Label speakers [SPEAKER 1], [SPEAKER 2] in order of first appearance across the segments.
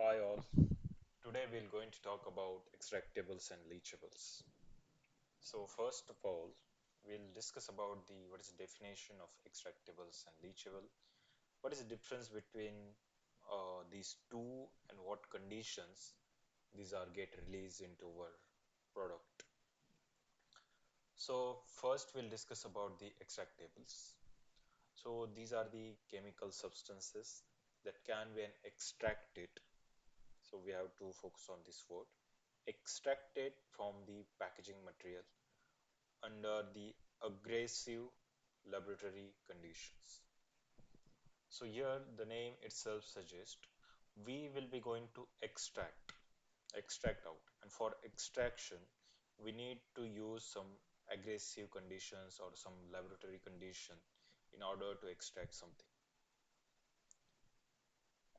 [SPEAKER 1] Hi all. Today we're going to talk about extractables and leachables. So first of all, we'll discuss about the what is the definition of extractables and leachable. What is the difference between these two and what conditions these are get released into our product. So first we'll discuss about the extractables. So these are the chemical substances that can be extracted. So we have to focus on this word extracted from the packaging material under the aggressive laboratory conditions. So here the name itself suggests we will be going to extract out, and for extraction we need to use some aggressive conditions or some laboratory condition in order to extract something,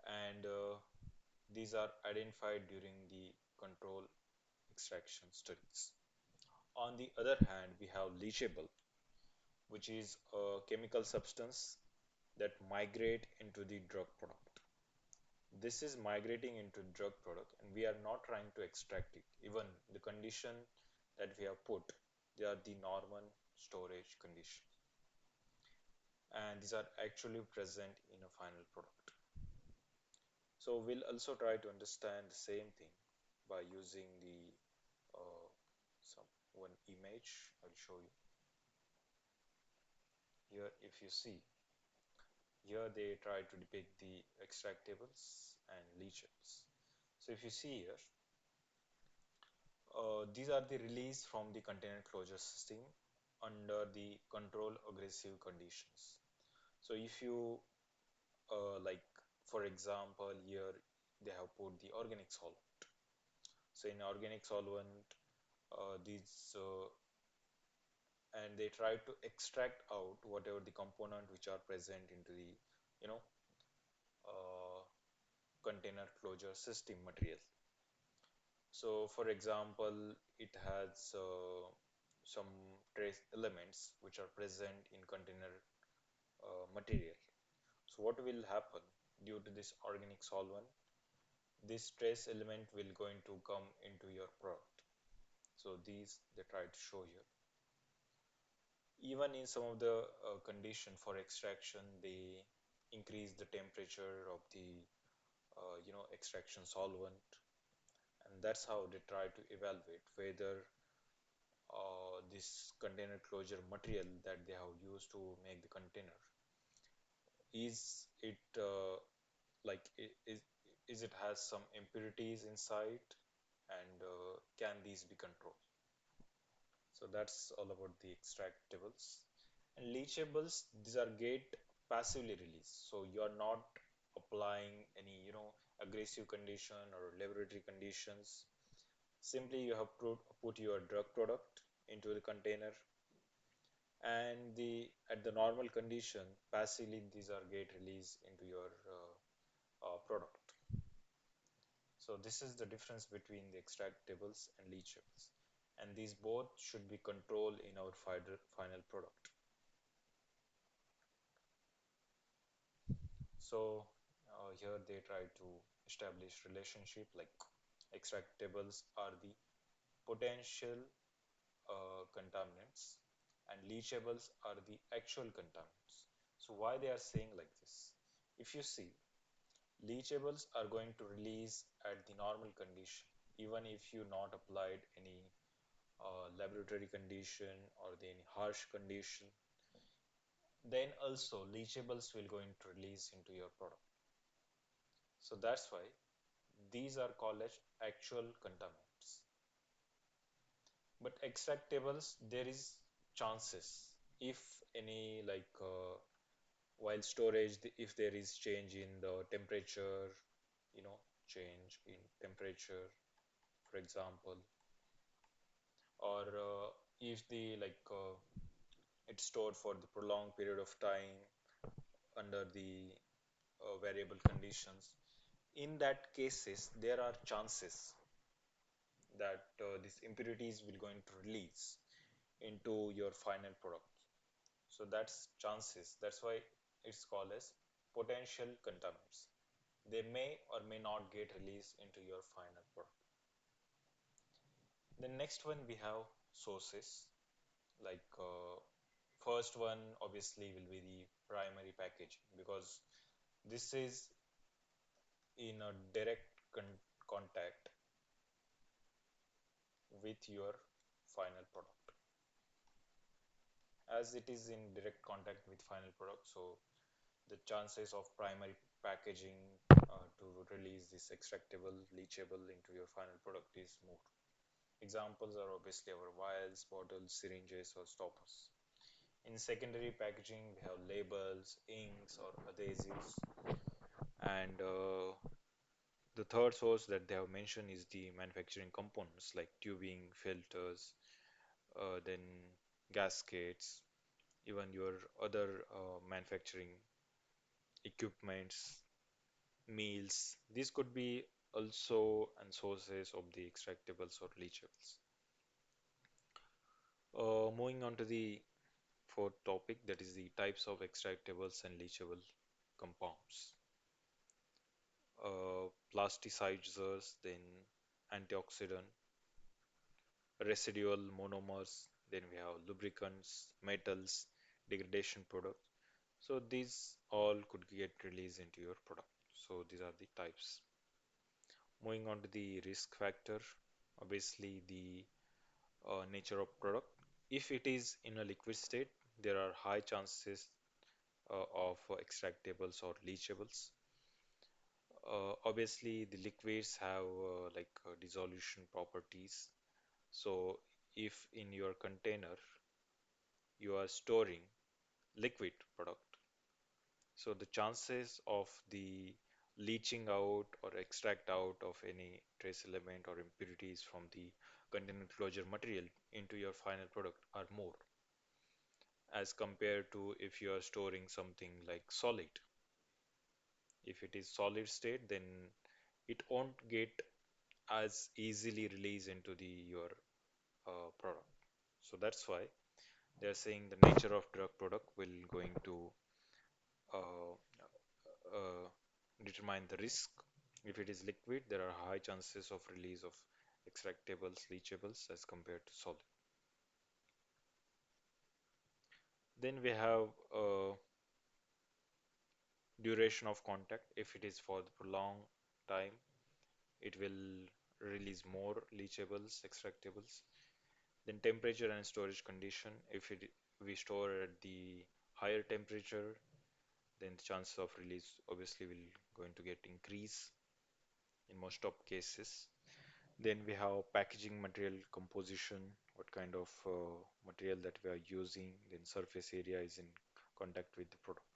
[SPEAKER 1] and these are identified during the control extraction studies. On the other hand, we have leachable, which is a chemical substance that migrate into the drug product. This is migrating into drug product and we are not trying to extract it. Even the condition that we have put, they are the normal storage conditions. And these are actually present in a final product. So we'll also try to understand the same thing by using the some one image. I'll show you. Here, if you see, here they try to depict the extractables and leachables. So if you see here, these are the release from the container closure system under the control aggressive conditions. So if you like, for example, here they have put the organic solvent. So in organic solvent, these and they try to extract out whatever the component which are present into the you know uh, container closure system material. So for example, it has some trace elements which are present in container material. So what will happen due to this organic solvent? This trace element will going to come into your product. So these they try to show here. Even in some of the condition for extraction, they increase the temperature of the extraction solvent, and that's how they try to evaluate whether this container closure material that they have used to make the container is it like is it has some impurities inside, and can these be controlled. So that's all about the extractables. And leachables, these are get passively released, so you are not applying any aggressive condition or laboratory conditions. Simply you have put your drug product into the container, and the at the normal condition passively these are get released into your product. So this is the difference between the extractables and leachables, and these both should be controlled in our final product. So here they try to establish relationship like extractables are the potential contaminants and leachables are the actual contaminants. So why they are saying like this? If you see, leachables are going to release at the normal condition even if you not applied any laboratory condition or any harsh condition, then also leachables will going to release into your product. So that's why these are called as actual contaminants. But extractables, there is chances if any like while storage, if there is change in the temperature, change in temperature, for example, or if the like it's stored for the prolonged period of time under the variable conditions. In that cases, there are chances that these impurities will going to release into your final product. So that's chances. That's why it's called as potential contaminants. they may or may not get released into your final product. The next one we have sources, like first one obviously will be the primary packaging, because this is in a direct contact with your final product. As it is in direct contact with final product, so the chances of primary packaging to release this extractable leachable into your final product is more. Examples are obviously our vials, bottles, syringes, or stoppers. In secondary packaging, we have labels, inks, or adhesives. And the third source that they have mentioned is the manufacturing components like tubing, filters, then gaskets, even your other manufacturing equipments, meals. These could be also and sources of the extractables or leachables. Moving on to the fourth topic, that is the types of extractables and leachable compounds. Plasticizers, then antioxidant, residual monomers, then we have lubricants, metals, degradation products. So these all could get released into your product. So these are the types. Moving on to the risk factor, obviously the nature of product. If it is in a liquid state, there are high chances of extractables or leachables. Obviously, the liquids have dissolution properties. So, if in your container you are storing liquid product, so the chances of the leaching out or extract out of any trace element or impurities from the container closure material into your final product are more as compared to if you are storing something like solid. If it is solid state, then it won't get as easily released into the your product. So that's why they are saying the nature of drug product will going to uh, uh, determine the risk. If it is liquid, there are high chances of release of extractables, leachables as compared to solid. Then we have duration of contact. If it is for the prolonged time, it will release more leachables, extractables. Then temperature and storage condition. If we store at the higher temperature, then the chances of release obviously will going to get increase in most of cases. Then we have packaging material composition, what kind of material that we are using, then surface area is in contact with the product.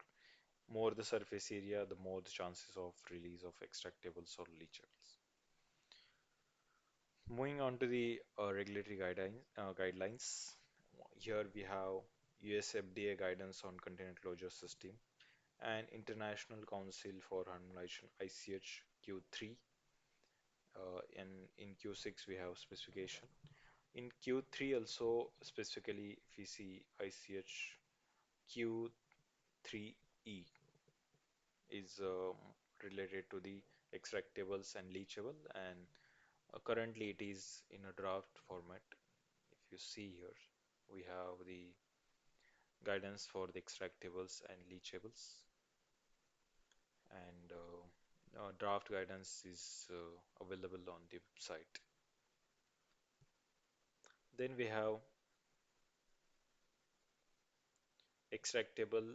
[SPEAKER 1] More the surface area, the more the chances of release of extractables or leachables. Moving on to the regulatory guidelines. Here we have US FDA guidance on container closure system and International Council for Harmonization ICH Q3. In Q6 we have specification. In Q3 also specifically if we see ICH Q3E is related to the extractables and leachable, and currently it is in a draft format. If you see here, we have the guidance for the extractables and leachables, and draft guidance is available on the website. Then we have extractable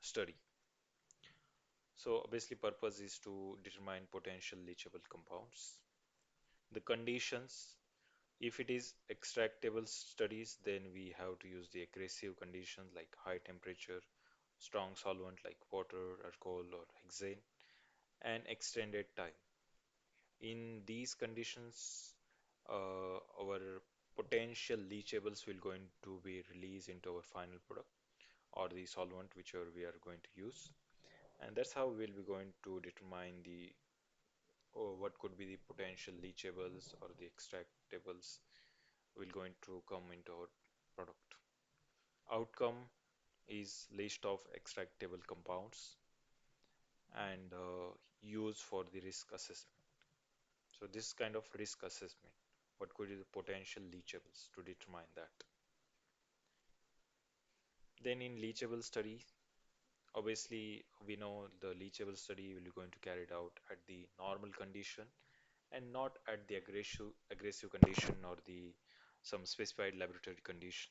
[SPEAKER 1] study. So obviously purpose is to determine potential leachable compounds. The conditions, if it is extractable studies, then we have to use the aggressive conditions like high temperature, strong solvent like water, alcohol, or hexane, and extended time. In these conditions, our potential leachables will going to be released into our final product or the solvent whichever we are going to use, and that's how we'll be going to determine the what could be the potential leachables or the extractables will going to come into our product. Outcome is list of extractable compounds, and use for the risk assessment. So this kind of risk assessment, what could be the potential leachables to determine that. Then in leachable study, obviously we know the leachable study will be going to carry it out at the normal condition and not at the aggressive condition or the some specified laboratory condition.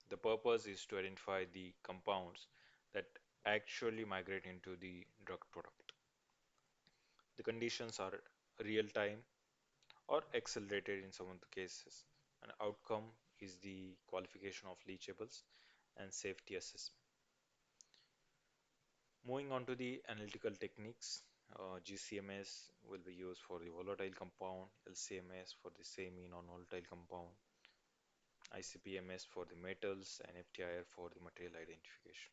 [SPEAKER 1] The purpose is to identify the compounds that actually migrate into the drug product. The conditions are real time or accelerated in some of the cases. An outcome is the qualification of leachables and safety assessment. Moving on to the analytical techniques, GCMS will be used for the volatile compound, LCMS for the semi non-volatile compound, ICP-MS for the metals, and FTIR for the material identification.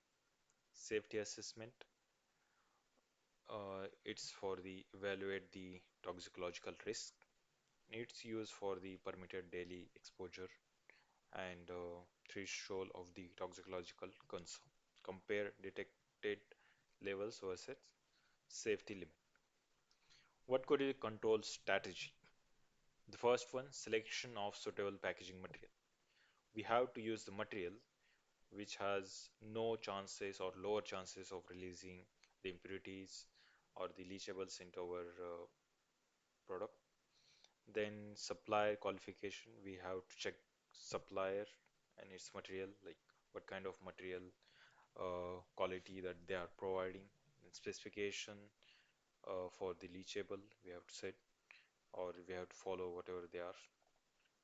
[SPEAKER 1] Safety assessment, it's for the evaluate the toxicological risk. It's used for the permitted daily exposure and threshold of the toxicological concern. Compare detected levels versus safety limit. What could be the control strategy? The first one, selection of suitable packaging material. We have to use the material which has no chances or lower chances of releasing the impurities or the leachables into our product. Then supplier qualification, we have to check supplier and its material, like what kind of material quality that they are providing. And specification for the leachable, we have to set or we have to follow whatever they are.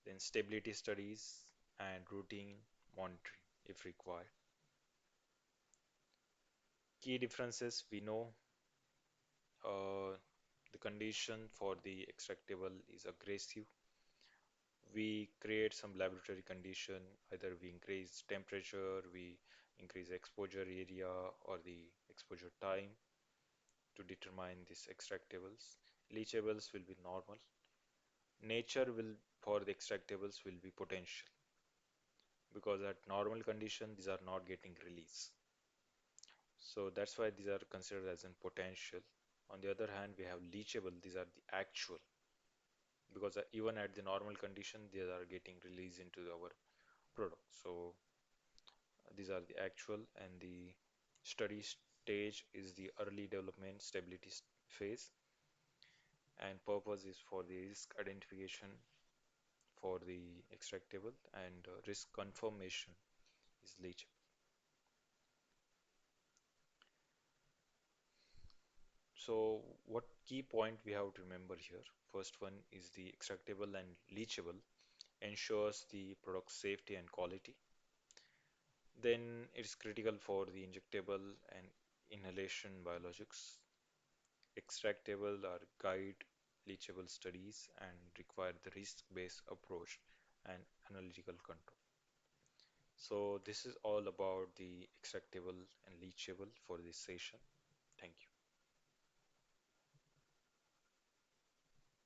[SPEAKER 1] Then stability studies and routine monitoring if required. Key differences we know the condition for the extractable is aggressive. We create some laboratory condition, either we increase temperature, we increase exposure area or the exposure time to determine these extractables. Leachables will be normal. Nature will for the extractables will be potential because at normal condition these are not getting released. So that's why these are considered as in potential. On the other hand, we have leachable, these are the actual because even at the normal condition these are getting released into our product. So these are the actual and the study stage is the early development stability phase and purpose is for the risk identification for the extractable and risk confirmation is leachable. So what key point we have to remember here? First one is the extractable and leachable ensures the product safety and quality. Then it's critical for the injectable and inhalation biologics. Extractable are guide leachable studies and require the risk-based approach and analytical control. So this is all about the extractable and leachable for this session. Thank you.